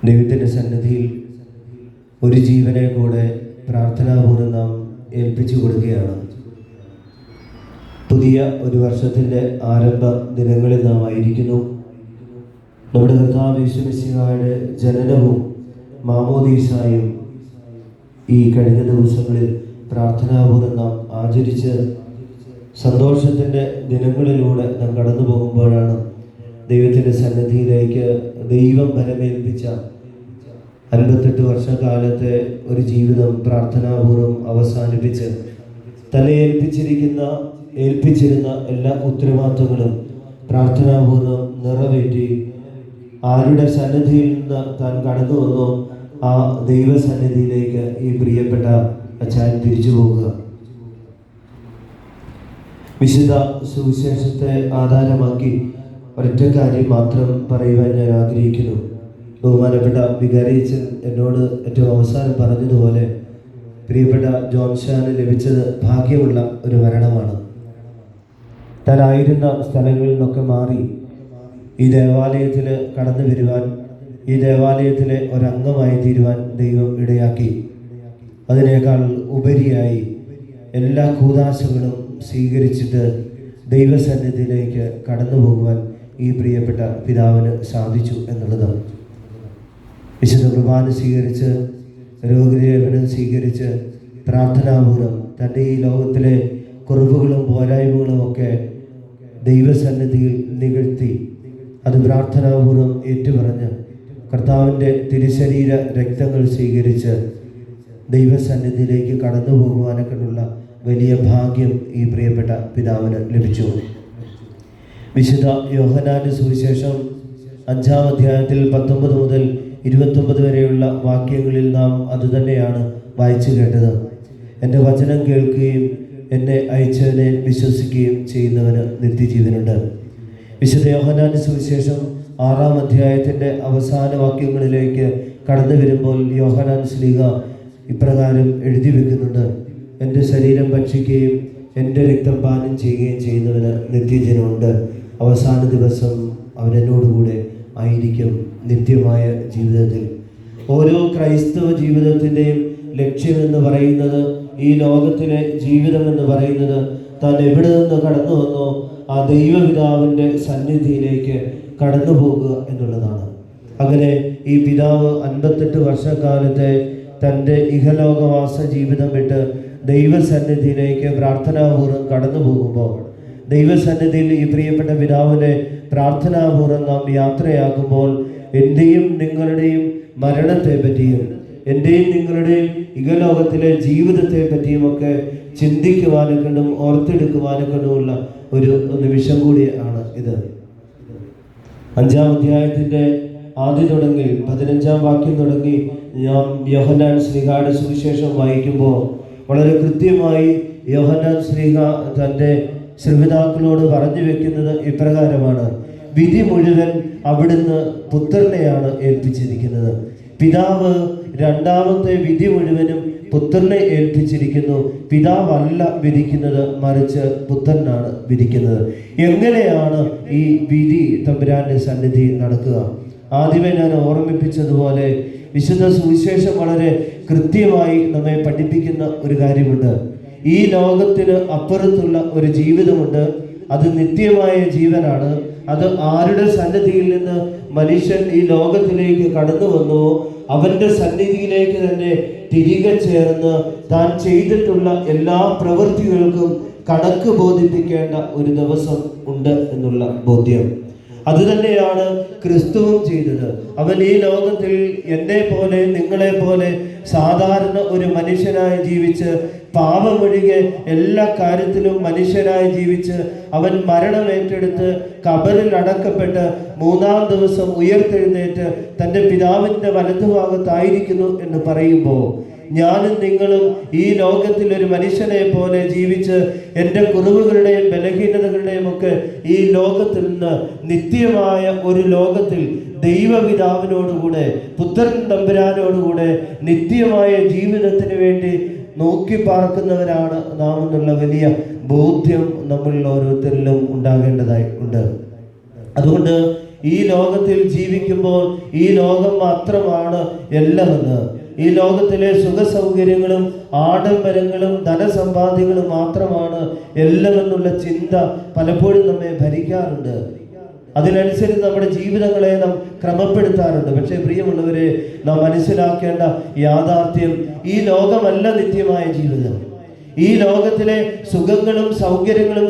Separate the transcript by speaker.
Speaker 1: ദൈവത്തിൻ്റെ സന്നിധിയിൽ ഒരു ജീവനെ കൂടെ പ്രാർത്ഥനാപൂർവ്വം നാം ഏൽപ്പിച്ചു കൊടുക്കുകയാണ്. പുതിയ ഒരു വർഷത്തിൻ്റെ ആരംഭ ദിനങ്ങളിൽ നാം ആയിരിക്കുന്നു. നമ്മുടെ കർത്താവ് യേശു മിശിഹായുടെ ജനനവും മാമോദീസായും ഈ കഴിഞ്ഞ ദിവസങ്ങളിൽ പ്രാർത്ഥനാപൂർവ്വം നാം ആചരിച്ച് സന്തോഷത്തിൻ്റെ ദിനങ്ങളിലൂടെ നാം കടന്നു പോകുമ്പോഴാണ് ദൈവത്തിൻ്റെ സന്നിധിയിലേക്ക് ദൈവം ബലമേൽപ്പിച്ച 58 വർഷക്കാലത്തെ ഒരു ജീവിതം പ്രാർത്ഥനാപൂർവ്വം അവസാനിപ്പിച്ച് തന്നെ ഏൽപ്പിച്ചിരുന്ന എല്ലാ ഉത്തരവാദിത്തങ്ങളും പ്രാർത്ഥനാപൂർവ്വം നിറവേറ്റി ആരുടെ സന്നിധിയിൽ നിന്ന് താൻ കടന്നു വന്നോ ആ ദൈവസന്നിധിയിലേക്ക് ഈ പ്രിയപ്പെട്ട അച്ചാൻ തിരിച്ചു പോകുക. വിശുദ്ധ സുവിശേഷത്തെ ആധാരമാക്കി ഒരൊറ്റ കാര്യം മാത്രം പറയുവാൻ ഞാൻ ആഗ്രഹിക്കുന്നു. ബഹുമാനപ്പെട്ട വികാരിയച്ചൻ എന്നോട് ഏറ്റവും അവസാനം പറഞ്ഞതുപോലെ പ്രിയപ്പെട്ട ജോൺഷാന് ലഭിച്ചത് ഭാഗ്യമുള്ള ഒരു മരണമാണ്. താനായിരുന്ന സ്ഥലങ്ങളിൽ നിന്നൊക്കെ മാറി ഈ ദേവാലയത്തിൽ കടന്നു വരുവാൻ, ഈ ദേവാലയത്തിലെ ഒരംഗമായി തീരുവാൻ ദൈവം ഇടയാക്കി. അതിനേക്കാൾ ഉപരിയായി എല്ലാ കൂദാശകളും സ്വീകരിച്ചിട്ട് ദൈവസന്നിധിയിലേക്ക് കടന്നു പോകുവാൻ ഈ പ്രിയപ്പെട്ട പിതാവിന് സാധിച്ചു എന്നുള്ളതാണ്. വിശുദ്ധ കുർബാന സ്വീകരിച്ച്, രോഗലേപനം സ്വീകരിച്ച്, പ്രാർത്ഥനാപൂർവ്വം തൻ്റെ ഈ ലോകത്തിലെ കുറവുകളും പോരായ്മകളും ഒക്കെ ദൈവസന്നിധിയിൽ നികഴ്ത്തി അത് പ്രാർത്ഥനാപൂർവ്വം ഏറ്റുപറഞ്ഞ് കർത്താവിൻ്റെ തിരുശരീര രക്തങ്ങൾ സ്വീകരിച്ച് ദൈവസന്നിധിയിലേക്ക് കടന്നു പോകുവാനൊക്കെയുള്ള വലിയ ഭാഗ്യം ഈ പ്രിയപ്പെട്ട പിതാവിന് ലഭിച്ചു. വിശുദ്ധ യോഹന്നാന്റെ സുവിശേഷം 5-ാം അധ്യായത്തിൽ 19 മുതൽ 29 വരെയുള്ള വാക്യങ്ങളിൽ നാം അതുതന്നെയാണ് വായിച്ചു കേട്ടത്. എൻ്റെ വചനം കേൾക്കുകയും എന്നെ അയച്ചവനെ വിശ്വസിക്കുകയും ചെയ്യുന്നവന് നിത്യജീവനുണ്ട്. വിശുദ്ധ യോഹന്നാന്റെ സുവിശേഷം 6-ാം അധ്യായത്തിൻ്റെ അവസാന വാക്യങ്ങളിലേക്ക് കടന്നു വരുമ്പോൾ യോഹന്നാൻ ശ്ലീഹ ഇപ്രകാരം എഴുതി വെക്കുന്നുണ്ട്: എൻ്റെ ശരീരം ഭക്ഷിക്കുകയും എൻ്റെ രക്തം പാനം ചെയ്യുകയും ചെയ്യുന്നവന് നിത്യജീവനുണ്ട്. അവസാന ദിവസം അവൻ എന്നോടുകൂടെ ആയിരിക്കും നിത്യമായ ജീവിതത്തിൽ. ഓരോ ക്രൈസ്തവ ജീവിതത്തിൻ്റെയും ലക്ഷ്യമെന്ന് പറയുന്നത്, ഈ ലോകത്തിലെ ജീവിതമെന്ന് പറയുന്നത്, താൻ എവിടെ നിന്ന് കടന്നു വന്നോ ആ ദൈവപിതാവിൻ്റെ സന്നിധിയിലേക്ക് കടന്നു പോകുക എന്നുള്ളതാണ്. അങ്ങനെ ഈ പിതാവ് 58 വർഷക്കാലത്തെ തൻ്റെ ഇഹലോകവാസ ജീവിതം വിട്ട് ദൈവസന്നിധിയിലേക്ക് പ്രാർത്ഥനാപൂർവ്വം കടന്നു പോകുമ്പോൾ, ദൈവസന്നിധിയിൽ ഈ പ്രിയപ്പെട്ട പിതാവിനെ പ്രാർത്ഥനാപൂർവ്വം നാം യാത്രയാക്കുമ്പോൾ എൻ്റെയും നിങ്ങളുടെയും മരണത്തെ പറ്റിയും എൻ്റെയും നിങ്ങളുടെയും ഇഹലോകത്തിലെ ജീവിതത്തെ പറ്റിയുമൊക്കെ ചിന്തിക്കുവാനൊക്കെയും ഓർത്തെടുക്കുവാനൊക്കെയുള്ള ഒരു നിമിഷം കൂടിയാണ് ഇത്. 5-ാം അധ്യായത്തിൻ്റെ ആദ്യം തുടങ്ങി 15-ാം വാക്യം തുടങ്ങി ഞാൻ യോഹന്നാൻ ശ്ലീഹയുടെ സുവിശേഷം വായിക്കുമ്പോൾ വളരെ കൃത്യമായി യോഹന്നാൻ ശ്ലീഹ തൻ്റെ ശ്രോതാക്കളോട് പറഞ്ഞു വെക്കുന്നത് ഇപ്രകാരമാണ്: വിധി മുഴുവൻ അവിടുന്ന് പുത്രനെയാണ് ഏൽപ്പിച്ചിരിക്കുന്നത്. പിതാവ് രണ്ടാമത്തെ വിധി മുഴുവനും പുത്രനെ ഏൽപ്പിച്ചിരിക്കുന്നു. പിതാവല്ല വിധിക്കുന്നത്, മറിച്ച് പുത്രനാണ് വിധിക്കുന്നത്. എങ്ങനെയാണ് ഈ വിധി തമ്പുരാന്റെ സന്നിധി നടക്കുക? ആദ്യമേ ഞാൻ ഓർമ്മിപ്പിച്ചതുപോലെ വിശുദ്ധ സുവിശേഷം വളരെ കൃത്യമായി നമ്മെ പഠിപ്പിക്കുന്ന ഒരു കാര്യമുണ്ട്. ഈ ലോകത്തിന് അപ്പുറത്തുള്ള ഒരു ജീവിതമുണ്ട്. അത് നിത്യമായ ജീവനാണ്. അത് ആരുടെ സന്നിധിയിൽ നിന്ന് മനുഷ്യൻ ഈ ലോകത്തിലേക്ക് കടന്നു വന്നുവോ അവൻ്റെ സന്നിധിയിലേക്ക് തന്നെ തിരികെ ചേർന്ന് താൻ ചെയ്തിട്ടുള്ള എല്ലാ പ്രവൃത്തികൾക്കും കണക്ക് ബോധിപ്പിക്കേണ്ട ഒരു ദിവസം ഉണ്ട് എന്നുള്ള ബോധ്യം. അതുതന്നെയാണ് ക്രിസ്തുവും ചെയ്തത്. അവൻ ഈ ലോകത്തിൽ എന്നെ പോലെ നിങ്ങളെ പോലെ സാധാരണ ഒരു മനുഷ്യനായി ജീവിച്ച്, പാപമൊഴികെ എല്ലാ കാര്യത്തിലും മനുഷ്യനായി ജീവിച്ച്, അവൻ മരണമേറ്റെടുത്ത് കബറിൽ അടക്കപ്പെട്ട് 3-ാം ദിവസം ഉയർത്തെഴുന്നേറ്റ് തൻ്റെ പിതാവിൻ്റെ വലതുഭാഗത്തായിരിക്കുന്നു എന്ന് പറയുമ്പോൾ, ഞാനും നിങ്ങളും ഈ ലോകത്തിൽ ഒരു മനുഷ്യനെ പോലെ ജീവിച്ച് എൻ്റെ കുറവുകളുടെയും ബലഹീനതകളുടെയും ഒക്കെ ഈ ലോകത്തിൽ നിന്ന് നിത്യമായ ഒരു ലോകത്തിൽ ദൈവപിതാവിനോടുകൂടെ പുത്രൻ തമ്പുരാനോടുകൂടെ നിത്യമായ ജീവിതത്തിന് വേണ്ടി നോക്കി പാർക്കുന്നവരാണ് നാം എന്നുള്ള വലിയ ബോധ്യം നമ്മളിൽ ഓരോരുത്തരിലും ഉണ്ടാകേണ്ടതായി ഉണ്ട്. അതുകൊണ്ട് ഈ ലോകത്തിൽ ജീവിക്കുമ്പോൾ ഈ ലോകം മാത്രമാണ് എല്ലാമെന്ന്, ഈ ലോകത്തിലെ സുഖ സൗകര്യങ്ങളും ആഡംബരങ്ങളും ധനസമ്പാദ്യങ്ങളും മാത്രമാണ് എല്ലാമെന്നുള്ള ചിന്ത പലപ്പോഴും നമ്മെ ഭരിക്കാറുണ്ട്. അതിനനുസരിച്ച് നമ്മുടെ ജീവിതങ്ങളെ നാം ക്രമപ്പെടുത്താറുണ്ട്. പക്ഷേ പ്രിയമുള്ളവരെ, നാം മനസ്സിലാക്കേണ്ട യാഥാർത്ഥ്യം, ഈ ലോകമല്ല നിത്യമായ ജീവിതം. ഈ ലോകത്തിലെ സുഖങ്ങളും സൗകര്യങ്ങളും